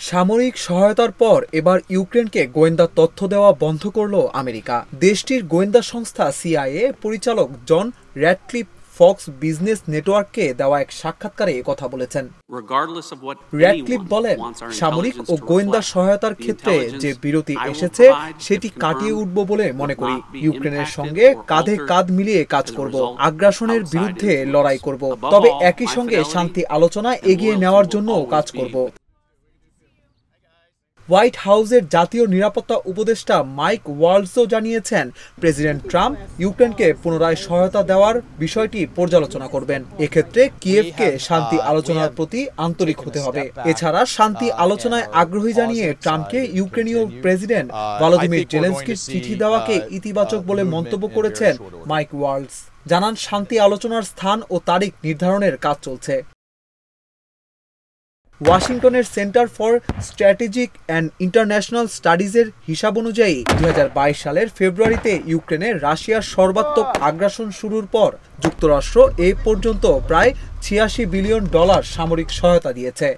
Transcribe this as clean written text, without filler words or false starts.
সামরিক সহায়তার পর এবার ইউক্রেনকে গোয়েন্দা তথ্য দেওয়া বন্ধ করল আমেরিকা। দেশটির গোয়েন্দা সংস্থা সিআইএ পরিচালক জন র্যাডক্লিফ ফক্স বিজনেস নেটওয়ার্ককে দেওয়া এক সাক্ষাৎকারে কথা বলেছেন। র্যাডক্লিফ বলেন, সামরিক ও গোয়েন্দা সহায়তার ক্ষেত্রে যে বিরতি এসেছে সেটি কাটিয়ে উঠব বলে মনে করি। ইউক্রেনের সঙ্গে কাঁধে কাঁধ মিলিয়ে কাজ করব, আগ্রাসনের বিরুদ্ধে লড়াই করব, তবে একই সঙ্গে শান্তি আলোচনা এগিয়ে নেওয়ার জন্যও কাজ করব। হোয়াইট হাউসের জাতীয় নিরাপত্তা উপদেষ্টা মাইক ওয়ালসও জানিয়েছেন, প্রেসিডেন্ট ট্রাম্প ইউক্রেনকে পুনরায় সহায়তা দেওয়ার বিষয়টি পর্যালোচনা করবেন। এক্ষেত্রে কিয়েভকে শান্তি আলোচনার প্রতি আন্তরিক হতে হবে। এছাড়া শান্তি আলোচনায় আগ্রহী জানিয়ে ট্রাম্পকে ইউক্রেনীয় প্রেসিডেন্ট ভলোদিমির জেলেনস্কির চিঠি দেওয়াকে ইতিবাচক বলে মন্তব্য করেছেন মাইক ওয়ালস। জানান, শান্তি আলোচনার স্থান ও তারিখ নির্ধারণের কাজ চলছে। ওয়াশিংটনের Center for Strategic and International স্টাডিজের হিসাব অনুযায়ী 2022 সালের ফেব্রুয়ারিতে ইউক্রেনে রাশিয়ার সর্বাত্মক আগ্রাসন শুরুর পর যুক্তরাষ্ট্র এ পর্যন্ত প্রায় $86 বিলিয়ন সামরিক সহায়তা দিয়েছে।